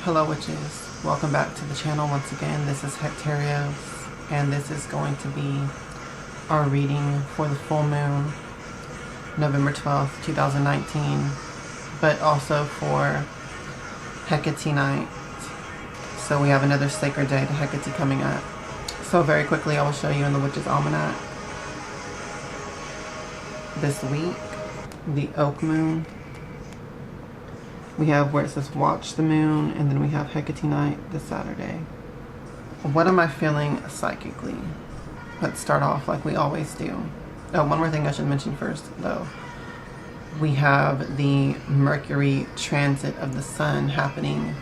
Hello witches, welcome back to the channel once again. This is Hekate, and this is going to be our reading for the full moon, November 12th, 2019, but also for Hekate Night. So we have another sacred day to Hekate coming up. So very quickly I will show you in the Witch's Almanac this week, the Oak Moon. We have where it says watch the moon, and then we have Hekate Night this Saturday. What am I feeling psychically? Let's start off like we always do. Oh, one more thing I should mention first though. We have the Mercury transit of the sun happening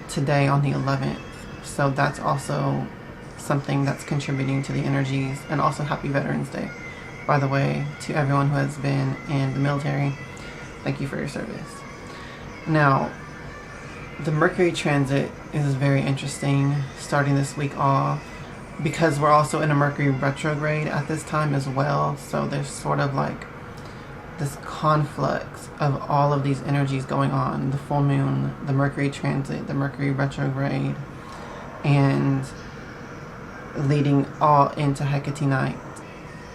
today on the 11th. So that's also something that's contributing to the energies. And also happy Veterans Day, by the way, to everyone who has been in the military. Thank you for your service. Now, the Mercury transit is very interesting starting this week off because we're also in a Mercury retrograde at this time as well. So there's sort of like this conflux of all of these energies going on. The full moon, the Mercury transit, the Mercury retrograde, and leading all into Hekate Night.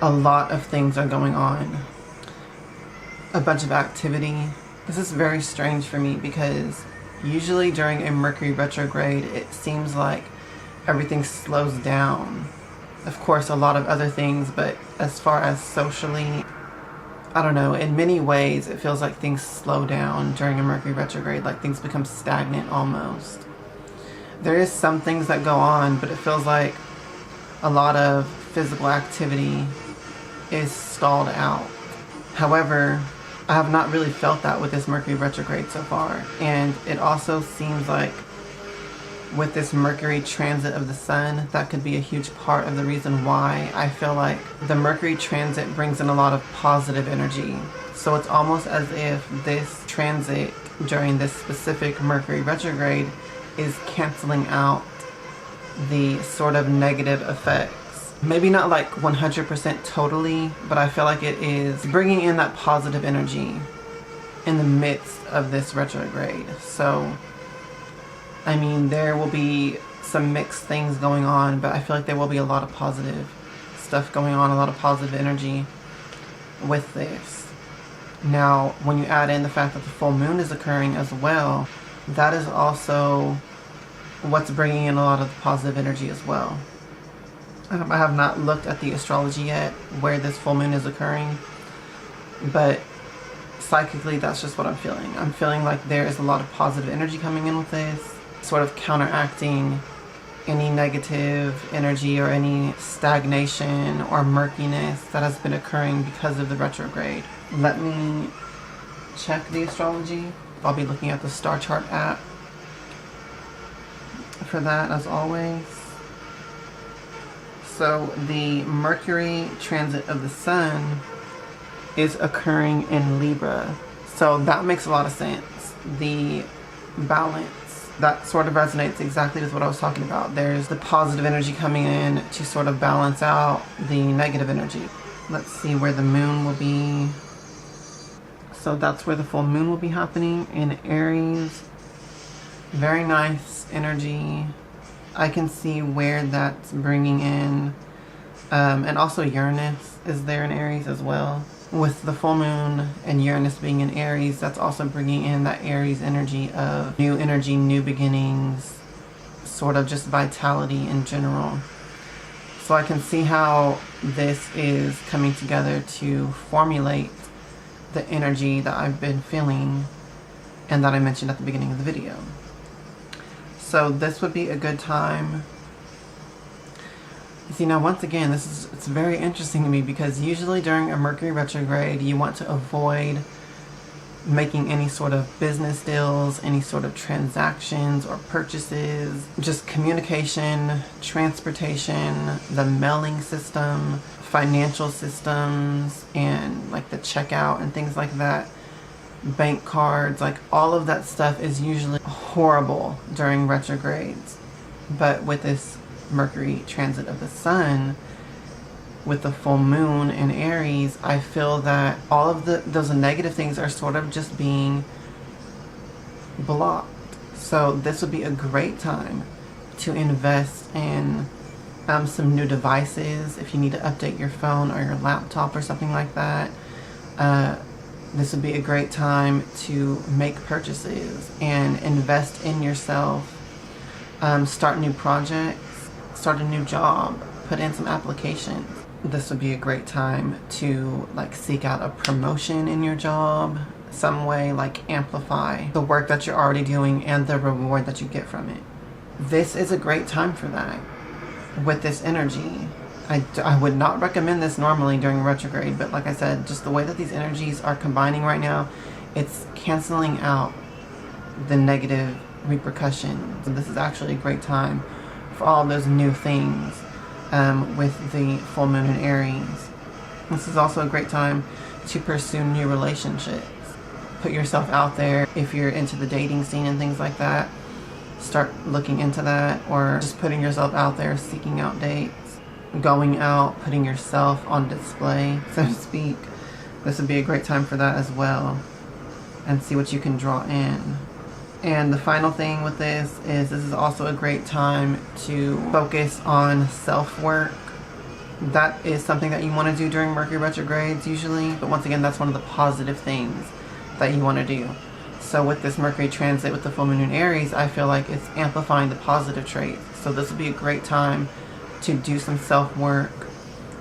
A lot of things are going on. A bunch of activity. This is very strange for me because usually during a Mercury retrograde, it seems like everything slows down. Of course, a lot of other things, but as far as socially, I don't know, in many ways, it feels like things slow down during a Mercury retrograde, like things become stagnant almost. There is some things that go on, but it feels like a lot of physical activity is stalled out. However, I have not really felt that with this Mercury retrograde so far. And it also seems like with this Mercury transit of the sun, that could be a huge part of the reason why I feel like the Mercury transit brings in a lot of positive energy. So it's almost as if this transit during this specific Mercury retrograde is canceling out the sort of negative effects. Maybe not like 100% totally, but I feel like it is bringing in that positive energy in the midst of this retrograde. So, I mean, there will be some mixed things going on, but I feel like there will be a lot of positive stuff going on, a lot of positive energy with this. Now, when you add in the fact that the full moon is occurring as well, that is also what's bringing in a lot of the positive energy as well. I have not looked at the astrology yet where this full moon is occurring, but psychically that's just what I'm feeling. I'm feeling like there is a lot of positive energy coming in with this, sort of counteracting any negative energy or any stagnation or murkiness that has been occurring because of the retrograde. Let me check the astrology. I'll be looking at the star chart app for that as always. So the Mercury transit of the sun is occurring in Libra. So that makes a lot of sense. The balance, that sort of resonates exactly with what I was talking about. There's the positive energy coming in to sort of balance out the negative energy. Let's see where the moon will be. So that's where the full moon will be happening in Aries. Very nice energy. I can see where that's bringing in, and also Uranus is there in Aries as well. With the full moon and Uranus being in Aries, that's also bringing in that Aries energy of new energy, new beginnings, sort of just vitality in general. So I can see how this is coming together to formulate the energy that I've been feeling and that I mentioned at the beginning of the video. So this would be a good time. See, now once again, it's very interesting to me because usually during a Mercury retrograde, you want to avoid making any sort of business deals, any sort of transactions or purchases, just communication, transportation, the mailing system, financial systems, and like the checkout and things like that. Bank cards, like all of that stuff is usually horrible during retrogrades. But with this Mercury transit of the sun, with the full moon in Aries, I feel that all of those negative things are sort of just being blocked. So this would be a great time to invest in some new devices. If you need to update your phone or your laptop or something like that, this would be a great time to make purchases and invest in yourself. Start new projects, start a new job, put in some applications. This would be a great time to like seek out a promotion in your job, some way, like amplify the work that you're already doing and the reward that you get from it. This is a great time for that with this energy. I would not recommend this normally during retrograde, but like I said, just the way that these energies are combining right now, it's canceling out the negative repercussions. So this is actually a great time for all those new things with the full moon in Aries. This is also a great time to pursue new relationships. Put yourself out there. If you're into the dating scene and things like that, start looking into that, or just putting yourself out there, seeking out dates, going out, putting yourself on display, so to speak. This would be a great time for that as well, and see what you can draw in. And the final thing with this is also a great time to focus on self-work. That is something that you want to do during Mercury retrogrades usually, but once again, that's one of the positive things that you want to do. So with this Mercury transit with the full moon in Aries, I feel like it's amplifying the positive traits. So this would be a great time to do some self-work,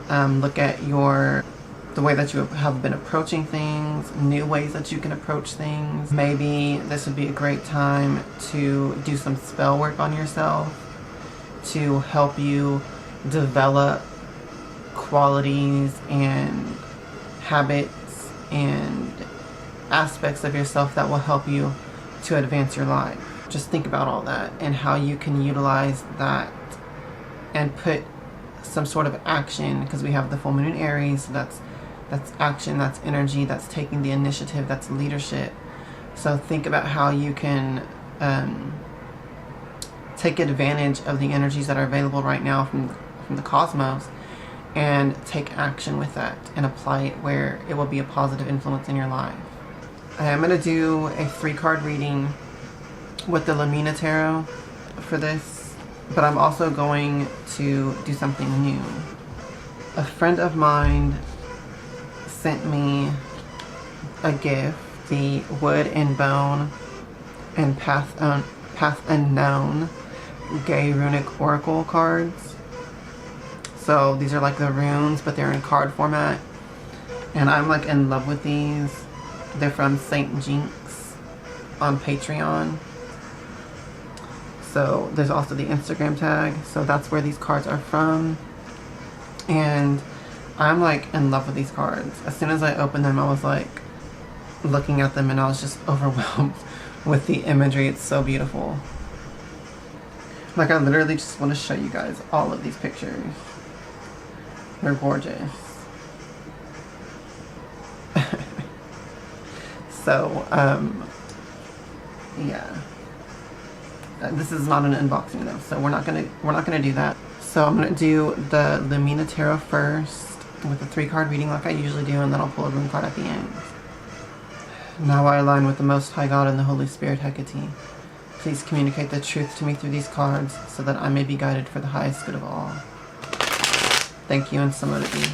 look at the way that you have been approaching things, new ways that you can approach things. Maybe this would be a great time to do some spell work on yourself to help you develop qualities and habits and aspects of yourself that will help you to advance your life. Just think about all that and how you can utilize that and put some sort of action, because we have the full moon in Aries, so that's action, that's energy, that's taking the initiative, that's leadership. So think about how you can take advantage of the energies that are available right now from the cosmos and take action with that and apply it where it will be a positive influence in your life. I'm going to do a 3-card reading with the Lamina Tarot for this, but I'm also going to do something new. A friend of mine sent me a gift, the Wood and Bone and Path Unknown Gay Runic Oracle cards. So these are like the runes, but they're in card format, and I'm like in love with these. They're from Saint Jinx on Patreon. So there's also the Instagram tag. So that's where these cards are from. And I'm like in love with these cards. As soon as I opened them, I was like looking at them and I was just overwhelmed with the imagery. It's so beautiful. Like I literally just want to show you guys all of these pictures. They're gorgeous. So, yeah. This is not an unboxing though, so we're not gonna do that. So I'm gonna do the Lamina Tarot first with a 3-card reading like I usually do, and then I'll pull a rune card at the end. Now I align with the Most High God and the Holy Spirit Hekate. Please communicate the truth to me through these cards so that I may be guided for the highest good of all. Thank you, and so mote it be.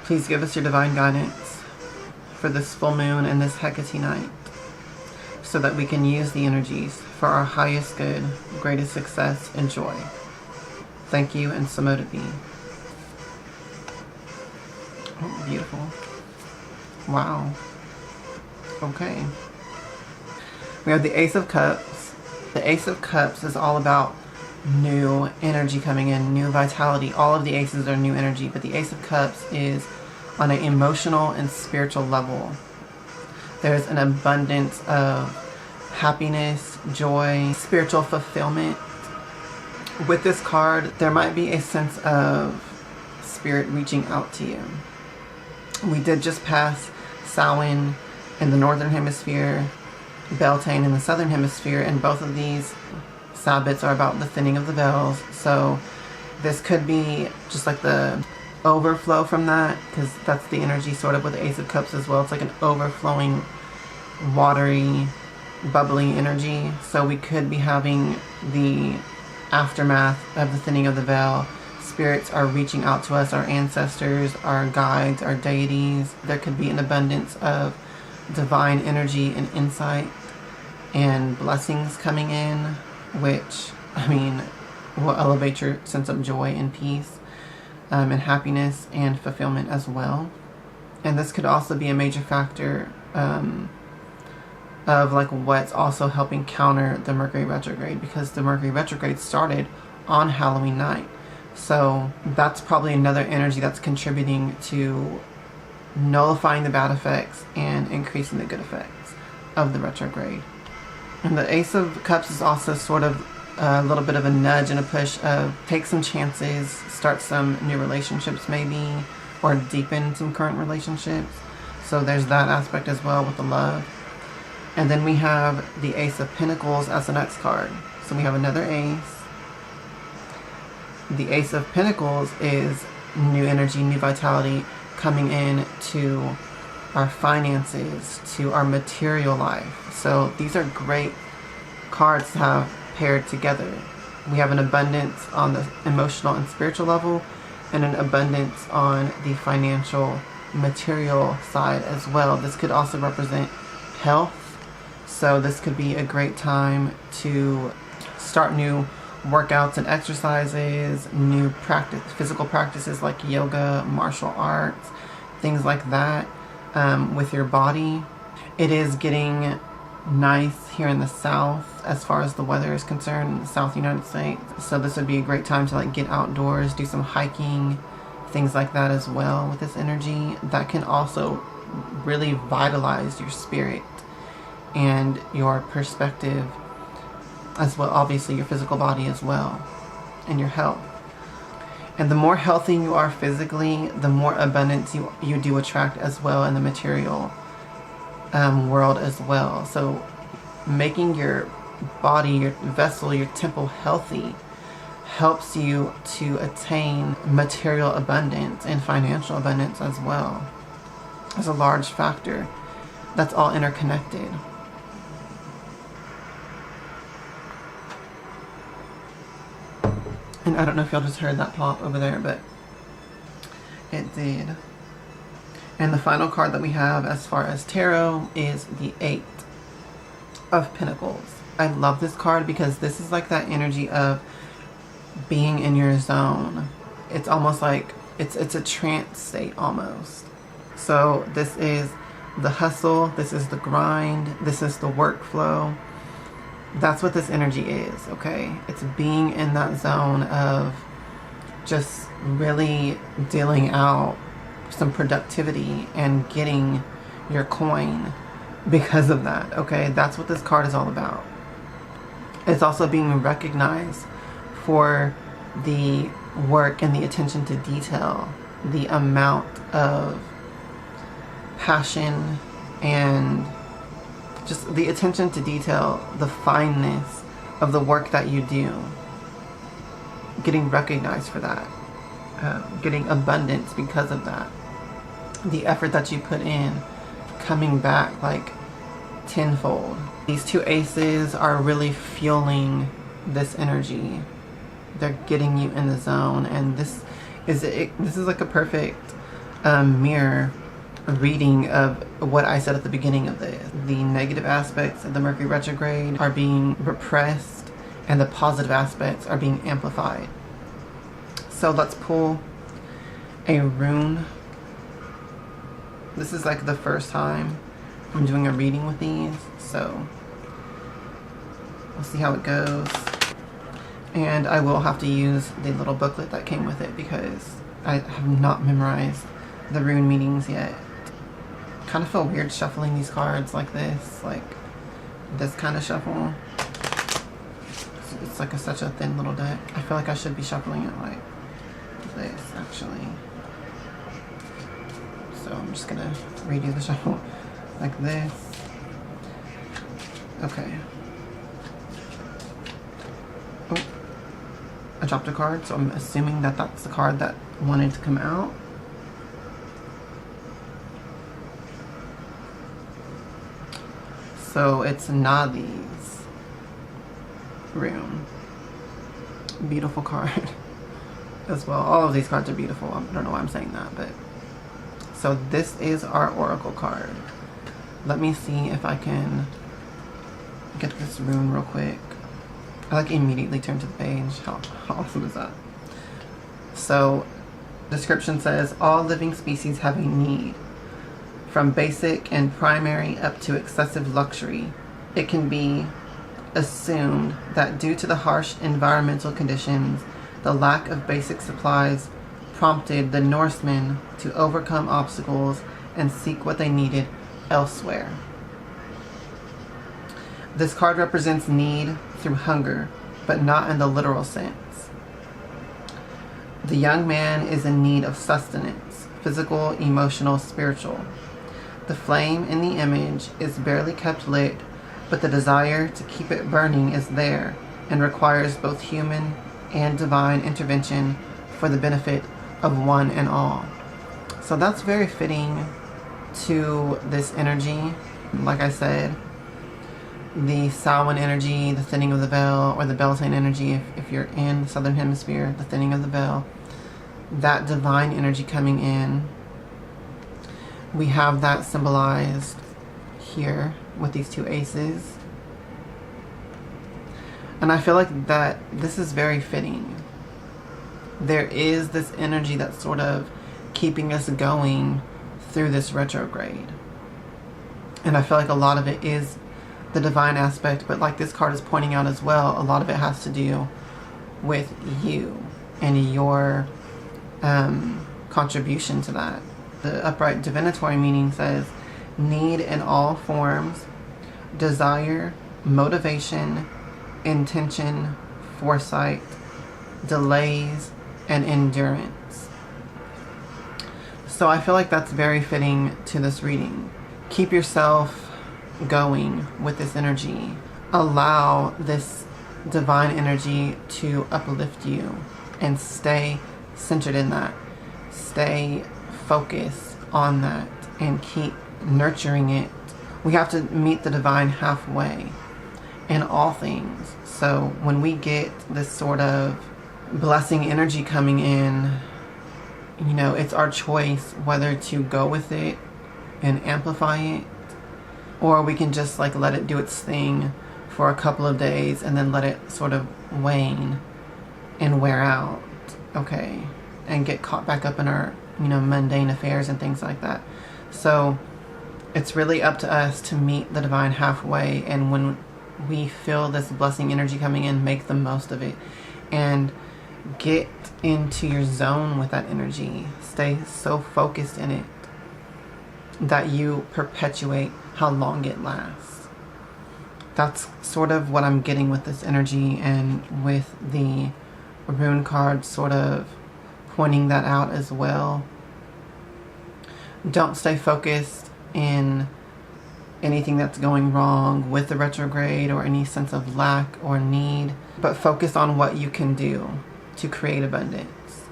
Please give us your divine guidance for this full moon and this Hekate night, so that we can use the energies for our highest good, greatest success, and joy. Thank you, and so mote it be. Oh, beautiful. Wow. Okay. We have the Ace of Cups. The Ace of Cups is all about new energy coming in, new vitality. All of the aces are new energy, but the Ace of Cups is on an emotional and spiritual level. There's an abundance of happiness, joy, spiritual fulfillment. With this card, there might be a sense of spirit reaching out to you. We did just pass Samhain in the northern hemisphere, Beltane in the southern hemisphere, and both of these Sabbats are about the thinning of the veils. So this could be just like the overflow from that, because that's the energy sort of with the Ace of Cups as well. It's like an overflowing watery, bubbly energy. So we could be having the aftermath of the thinning of the veil. Spirits are reaching out to us, our ancestors, our guides, our deities. There could be an abundance of divine energy and insight and blessings coming in, which, I mean, will elevate your sense of joy and peace, and happiness and fulfillment as well. And this could also be a major factor of like what's also helping counter the Mercury retrograde, because the Mercury retrograde started on Halloween night. So that's probably another energy that's contributing to nullifying the bad effects and increasing the good effects of the retrograde. And the Ace of Cups is also sort of a little bit of a nudge and a push of take some chances, start some new relationships maybe, or deepen some current relationships. So there's that aspect as well with the love. And then we have the Ace of Pentacles as the next card. So we have another ace. The Ace of Pentacles is new energy, new vitality coming in to our finances, to our material life. So these are great cards to have paired together. We have an abundance on the emotional and spiritual level, and an abundance on the financial, material side as well. This could also represent health. So this could be a great time to start new workouts and exercises, new physical practices like yoga, martial arts, things like that with your body. It is getting nice here in the south as far as the weather is concerned in the South United States. So this would be a great time to like get outdoors, do some hiking, things like that as well with this energy. That can also really vitalize your spirit and your perspective as well, obviously your physical body as well, and your health. And the more healthy you are physically, the more abundance you do attract as well in the material world as well. So making your body, your vessel, your temple healthy helps you to attain material abundance and financial abundance as well. It's a large factor that's all interconnected. And I don't know if y'all just heard that pop over there, but it did. And the final card that we have as far as tarot is the Eight of Pentacles. I love this card because this is like that energy of being in your zone. It's almost like it's a trance state almost. So this is the hustle, this is the grind, this is the workflow. That's what this energy is, okay? It's being in that zone of just really dealing out some productivity and getting your coin because of that, okay? That's what this card is all about. It's also being recognized for the work and the attention to detail, the amount of passion and just the attention to detail, the fineness of the work that you do. Getting recognized for that. Getting abundance because of that. The effort that you put in coming back like tenfold. These two aces are really fueling this energy. They're getting you in the zone, and this is like a perfect mirror reading of what I said at the beginning of this. The negative aspects of the Mercury retrograde are being repressed, and the positive aspects are being amplified. So let's pull a rune. This is like the first time I'm doing a reading with these, so we'll see how it goes. And I will have to use the little booklet that came with it because I have not memorized the rune meanings yet. Kind of feel weird shuffling these cards like this kind of shuffle. It's like such a thin little deck. I feel like I should be shuffling it like this actually. So I'm just gonna redo the shuffle like this. Okay. Oh, I dropped a card, so I'm assuming that that's the card that wanted to come out. So it's Nadi's rune. Beautiful card as well. All of these cards are beautiful. I don't know why I'm saying that, but so this is our oracle card. Let me see if I can get this rune real quick. I like immediately turn to the page. How awesome is that? So description says all living species have a need, from basic and primary up to excessive luxury. It can be assumed that due to the harsh environmental conditions, the lack of basic supplies prompted the Norsemen to overcome obstacles and seek what they needed elsewhere. This card represents need through hunger, but not in the literal sense. The young man is in need of sustenance, physical, emotional, spiritual. The flame in the image is barely kept lit, but the desire to keep it burning is there and requires both human and divine intervention for the benefit of one and all. So that's very fitting to this energy. Like I said, the Samhain energy, the thinning of the veil, or the Beltane energy, if you're in the southern hemisphere, the thinning of the veil, that divine energy coming in. We have that symbolized here with these two aces. And I feel like that this is very fitting. There is this energy that's sort of keeping us going through this retrograde. And I feel like a lot of it is the divine aspect, but like this card is pointing out as well, a lot of it has to do with you and your contribution to that. The upright divinatory meaning says need in all forms, desire, motivation, intention, foresight, delays, and endurance. So I feel like that's very fitting to this reading. Keep yourself going with this energy. Allow this divine energy to uplift you and stay centered in that. Stay focused on that and keep nurturing it. We have to meet the divine halfway in all things. So when we get this sort of blessing energy coming in, you know, it's our choice whether to go with it and amplify it, or we can just like let it do its thing for a couple of days and then let it sort of wane and wear out, okay, and get caught back up in our, you know, mundane affairs and things like that. So it's really up to us to meet the divine halfway, and when we feel this blessing energy coming in, make the most of it and get into your zone with that energy. Stay so focused in it that you perpetuate how long it lasts. That's sort of what I'm getting with this energy, and with the rune card sort of pointing that out as well. Don't stay focused in anything that's going wrong with the retrograde or any sense of lack or need, but focus on what you can do to create abundance,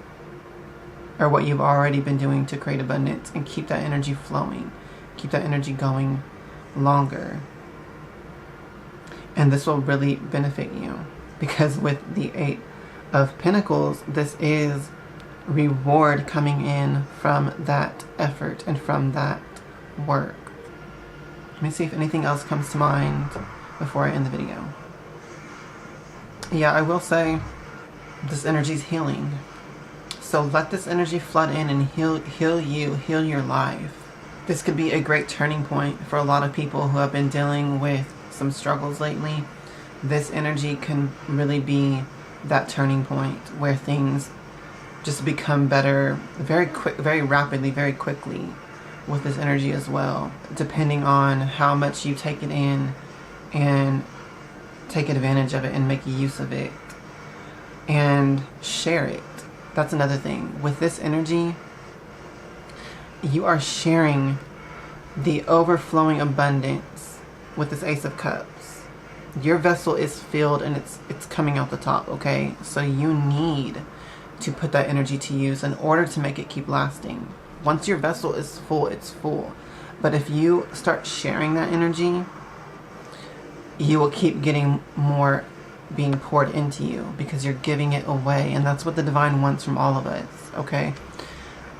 or what you've already been doing to create abundance, and keep that energy flowing. Keep that energy going longer. And this will really benefit you, because with the 8 of Pentacles, this is reward coming in from that effort and from that work. Let me see if anything else comes to mind before I end the video. Yeah, I will say this energy is healing. So let this energy flood in and heal you, heal your life. This could be a great turning point for a lot of people who have been dealing with some struggles lately. This energy can really be that turning point where things just become better very quick, very rapidly, very quickly with this energy as well, depending on how much you take it in and take advantage of it and make use of it and share it. That's another thing. With this energy, you are sharing the overflowing abundance with this Ace of Cups. Your vessel is filled and it's coming out the top, okay? So you need to put that energy to use in order to make it keep lasting. Once your vessel is full, it's full. But if you start sharing that energy, you will keep getting more being poured into you because you're giving it away. And that's what the divine wants from all of us, okay?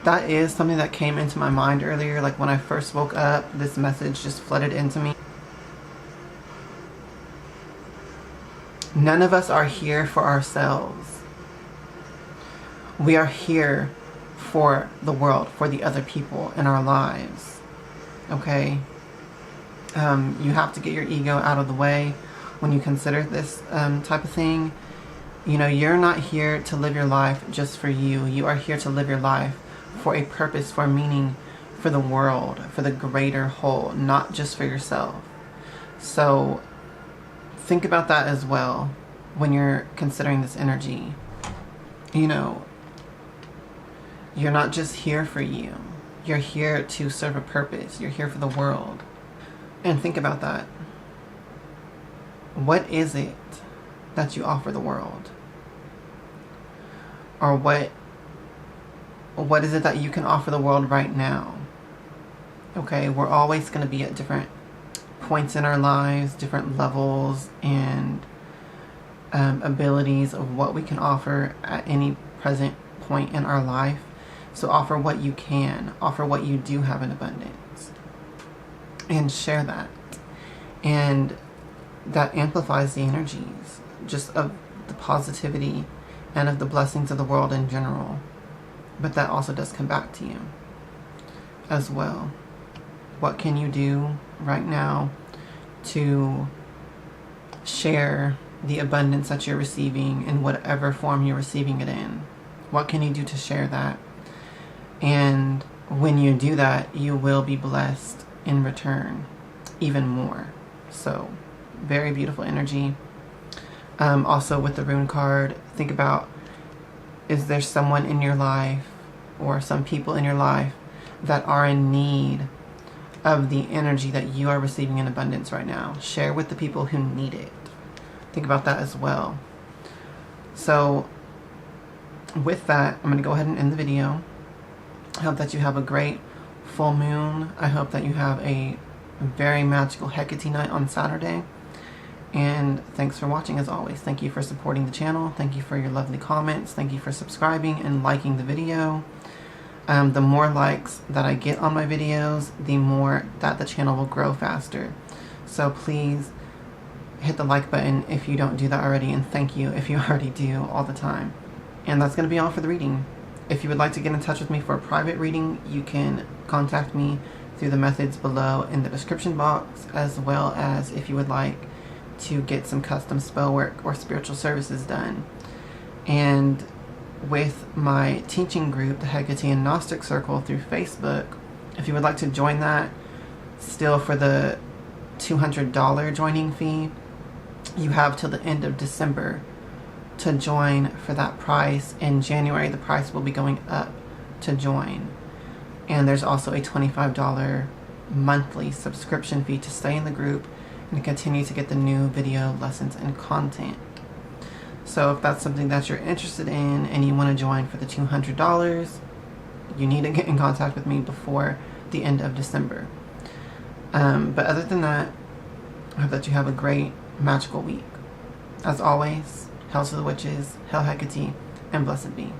That is something that came into my mind earlier. Like when I first woke up, this message just flooded into me. None of us are here for ourselves. We are here for the world, for the other people in our lives, okay? You have to get your ego out of the way when you consider this type of thing. You know, you're not here to live your life just for you. You are here to live your life for a purpose, for a meaning, for the world, for the greater whole, not just for yourself. So think about that as well when you're considering this energy. You know, you're not just here for you. You're here to serve a purpose. You're here for the world. And think about that. What is it that you offer the world? Or what is it that you can offer the world right now? Okay, we're always going to be at different points in our lives, different levels and abilities of what we can offer at any present point in our life. So offer what you can, offer what you do have in abundance, and share that. And that amplifies the energies just of the positivity and of the blessings of the world in general. But that also does come back to you as well. What can you do right now to share the abundance that you're receiving in whatever form you're receiving it in? What can you do to share that? And when you do that, you will be blessed in return even more. So very beautiful energy. Also with the rune card, think about, is there someone in your life or some people in your life that are in need of the energy that you are receiving in abundance right now? Share with the people who need it. Think about that as well. So with that, I'm going to go ahead and end the video. I hope that you have a great full moon. I hope that you have a very magical Hekate night on Saturday. And thanks for watching as always. Thank you for supporting the channel. Thank you for your lovely comments. Thank you for subscribing and liking the video. The more likes that I get on my videos, the more that the channel will grow faster. So please hit the like button if you don't do that already, and thank you if you already do all the time. And that's going to be all for the reading. If you would like to get in touch with me for a private reading, you can contact me through the methods below in the description box, as well as if you would like to get some custom spell work or spiritual services done. And with my teaching group, the Hekate and Gnostic Circle through Facebook, if you would like to join that, still for the $200 joining fee, you have till the end of December to join for that price. In January, the price will be going up to join. And there's also a $25 monthly subscription fee to stay in the group and continue to get the new video lessons and content. So if that's something that you're interested in and you want to join for the $200, you need to get in contact with me before the end of December. But other than that, I hope that you have a great magical week. As always, hail to the witches, hail Hekate, and blessed be.